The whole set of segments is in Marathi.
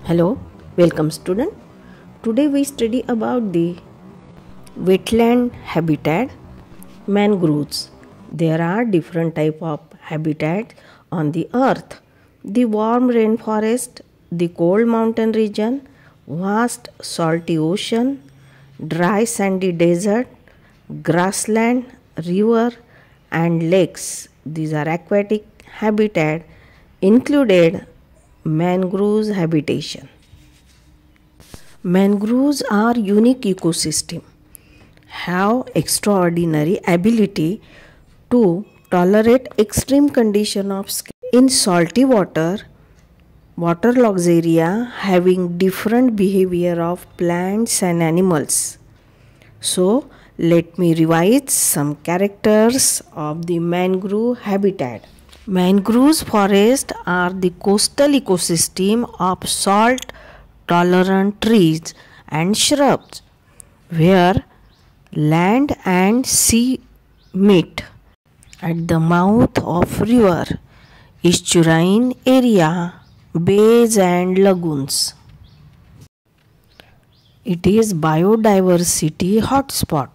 Hello, welcome student. Today we study about the wetland habitat, mangroves. There are different type of habitats on the earth. The warm rainforest, the cold mountain region, vast salty ocean, dry sandy desert, grassland, river and lakes. These are aquatic habitat included mangroves habitation. Mangroves are unique ecosystem, have extraordinary ability to tolerate extreme condition of skin in salty waterlogged area, having different behavior of plants and animals. So let me revise some characters of the mangrove habitat. Mangrove forests are the coastal ecosystem of salt-tolerant trees and shrubs, where land and sea meet at the mouth of river, estuarine area, bays and lagoons. It is biodiversity hotspot,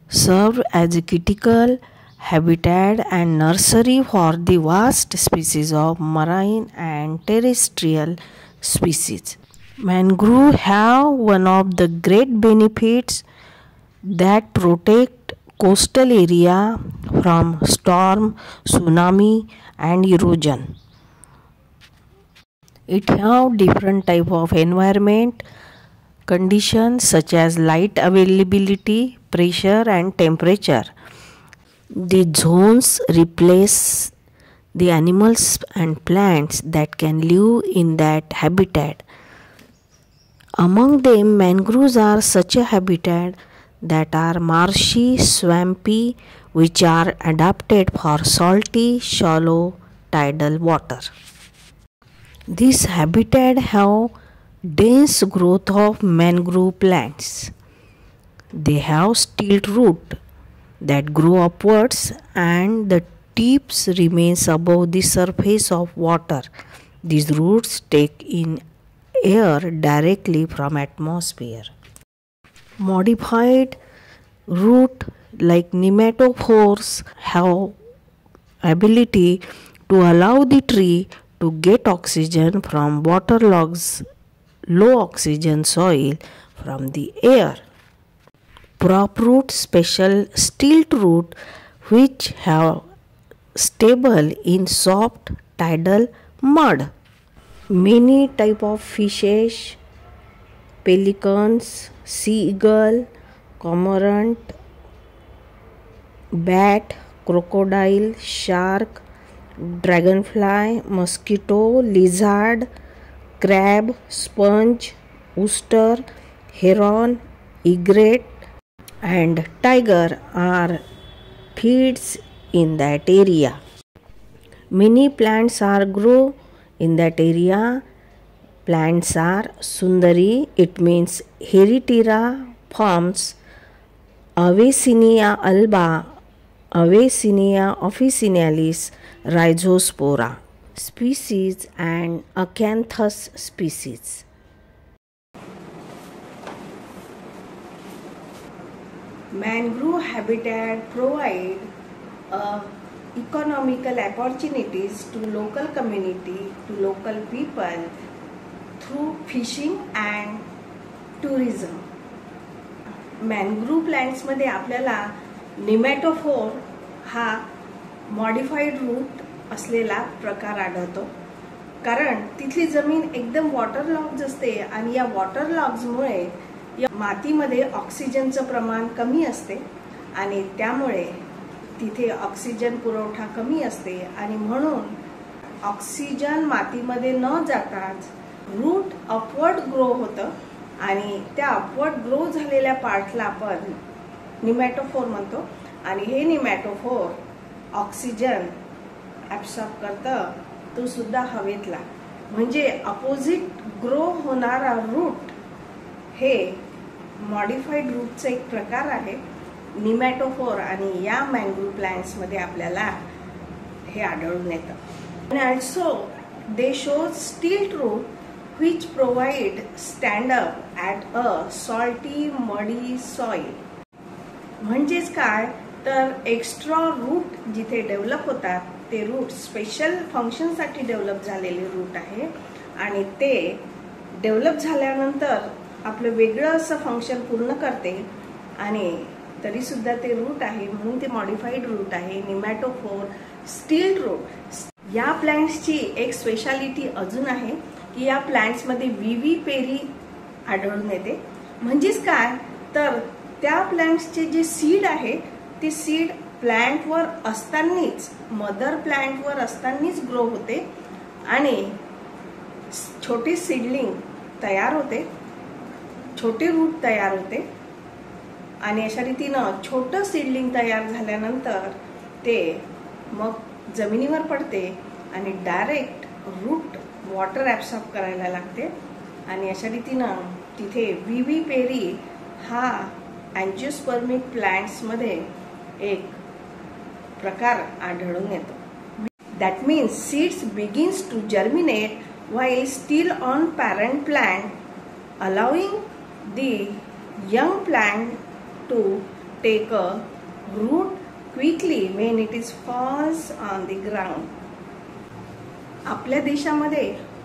served as a critical habitat and nursery for the vast species of marine and terrestrial species. Mangrove have one of the great benefits that protect coastal area from storm, tsunami and erosion. It have different type of environment conditions such as light availability, pressure and temperature. The zones replace the animals and plants that can live in that habitat. Among them, mangroves are such a habitat that are marshy, swampy, which are adapted for salty, shallow, tidal water. This habitat have dense growth of mangrove plants. They have stilt root that grow upwards and the tips remains above the surface of water. These roots take in air directly from atmosphere. Modified root like nematophores have ability to allow the tree to get oxygen from waterlogged low oxygen soil from the air. Prop root, special stilt root which have stable in soft tidal mud. Many type of fishes, pelicans, seagull, cormorant, bat, crocodile, shark, dragonfly, mosquito, lizard, crab, sponge, oyster, heron, egret and tiger are feeds in that area. Many plants are grow in that area. Plants are sundari, it means Heritira forms, Avicennia alba, Avicennia officinalis, Rhizospora species and Acanthus species. Mangrove habitat provide economical opportunities to local community, to local people through fishing and tourism. मॅनग्रूव्ह प्लांट्समध्ये आपल्याला निमॅटोफोर हा मॉडिफाईड रूट असलेला प्रकार आढळतो, कारण तिथली जमीन एकदम वॉटरलॉग्ड असते आणि या वॉटरलॉग्समुळे या मातीमध्ये ऑक्सिजनचं प्रमाण कमी असते आणि त्यामुळे तिथे ऑक्सिजन पुरवठा कमी असते आणि म्हणून ऑक्सिजन मातीमध्ये न जाताच रूट अपवर्ड ग्रो होतं आणि त्या अपवर्ड ग्रो झालेल्या पार्टला आपण निमॅटोफोर म्हणतो आणि हे निमॅटोफोर ऑक्सिजन ॲब्सॉर्ब करतं, तो सुद्धा हवेतला. म्हणजे अपोजिट ग्रो होणारा रूट हे मॉडिफाईड रूटचा एक प्रकार आहे निमॅटोफोर आणि या मॅनग्रूव्ह प्लांट्समध्ये आपल्याला हे आढळून येतं. आणि ऑल्सो दे शो स्टिल्ट route which provide stand up at a salty muddy soil. म्हणजेच काय तर एक्स्ट्रा रूट जिथे डेव्हलप होतात ते रूट स्पेशल फंक्शनसाठी डेव्हलप झालेले रूट आहे आणि ते डेव्हलप झाल्यानंतर आपलं वेगळं असं फंक्शन पूर्ण करते आणि तरी सुद्धा ते रूट आहे म्हणून ते मॉडिफाईड रूट आहे निमॅटोफोर स्टील रूट. या प्लांट्सची एक स्पेशालिटी अजून आहे की या प्लांट्समध्ये विवी पेरी आढळून येते. म्हणजेच काय तर त्या प्लांट्सचे जे सीड आहे ते सीड प्लांटवर असतानाच मदर प्लांटवर असतानाच ग्रो होते आणि छोटे सीडलिंग तयार होते, छोटे रूट तयार होते आणि अशा रीतीनं छोटं सीडलिंग तयार झाल्यानंतर ते मग जमिनीवर पडते आणि डायरेक्ट रूट वॉटर ॲब्सॉर्ब करायला लागते आणि अशा रीतीनं तिथे विवी पेरी हा अँजिओस्पर्मिक प्लांट्समध्ये एक प्रकार आढळून येतो. That means seeds begins to germinate while still on parent plant, allowing the young plant to take a root quickly when it is falls on the ground. आपल्या देशामध्ये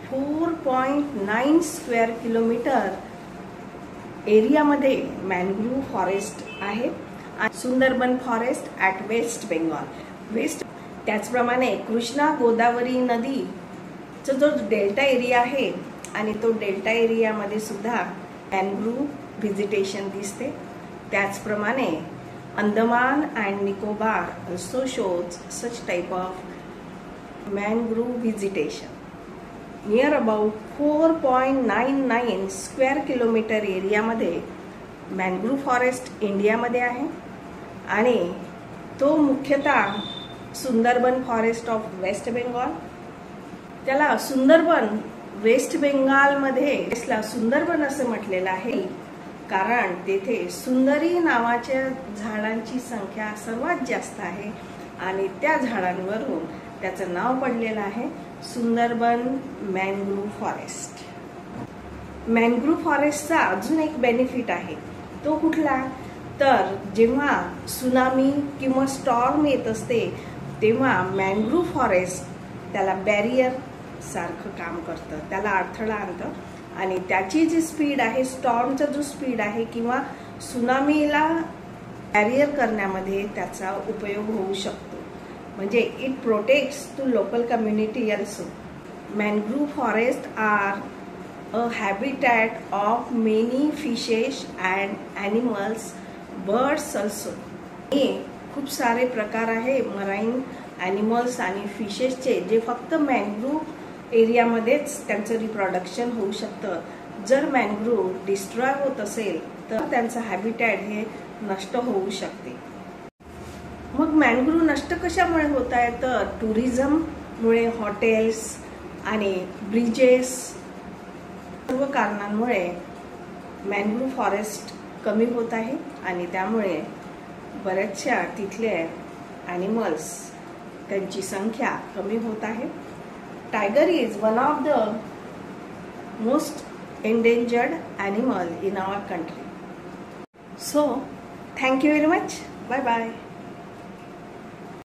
4.9 स्क्वेअर किलोमीटर एरियामध्ये मॅनग्रोव्ह फॉरेस्ट आहे. Sundarban forest at West Bengal. त्याचप्रमाणे कृष्णा गोदावरी नदी जो डेल्टा एरिया आहे आणि तो डेल्टा एरियामध्ये सुद्धा मॅनग्रोव्ह व्हिजिटेशन दिसते. त्याचप्रमाणे Andaman and Nicobar also shows such type of mangrove vegetation. Near about 4.99 square kilometre एरियामध्ये मॅनग्रोव्ह फॉरेस्ट इंडियामध्ये आहे आणि तो मुख्यतः Sundarban forest of West Bengal. त्याला सुंदरबन वेस्ट बेंगालमध्ये सुंदरबन असं म्हटलेलं आहे कारण तेथे सुंदरी नावाच्या झाडांची संख्या सर्वात जास्त आहे आणि त्या झाडांवरून त्याचं नाव पडलेलं आहे सुंदरबन मॅनग्रोव्ह फॉरेस्ट. मॅनग्रोव्ह फॉरेस्टचा अजून एक बेनिफिट आहे. तो कुठला तर जेव्हा सुनामी किंवा स्टॉर्म येत असते तेव्हा मॅनग्रोव्ह फॉरेस्ट त्याला बॅरियर सारखं काम करतं, त्याला अडथळा आणतं आणि त्याची जी स्पीड आहे स्टॉर्मचा जो स्पीड आहे किंवा सुनामीला बॅरियर करण्यामध्ये त्याचा उपयोग होऊ शकतो. म्हणजे it protects to local community also. Mangrove forest are a habitat of many fishes and animals, birds also. हे खूप सारे प्रकार आहे मराईन ॲनिमल्स आणि फिशेसचे जे फक्त मॅनग्रोव्ह एरियामध्येच त्यांचं रिप्रोडक्शन होऊ शकतं. जर मॅनग्रोव्ह डिस्ट्रॉय होत असेल तर त्यांचं हॅबिटॅट हे नष्ट होऊ शकते. मग मॅनग्रोव्ह नष्ट कशामुळे होत आहे तर टुरिझममुळे, हॉटेल्स आणि ब्रिजेस सर्व कारणांमुळे मॅनग्रोव्ह फॉरेस्ट कमी होत आहे आणि त्यामुळे बऱ्याचशा तिथले ॲनिमल्स त्यांची संख्या कमी होत आहे. Tiger is one of the most endangered animal in our country. So, thank you very much. Bye bye.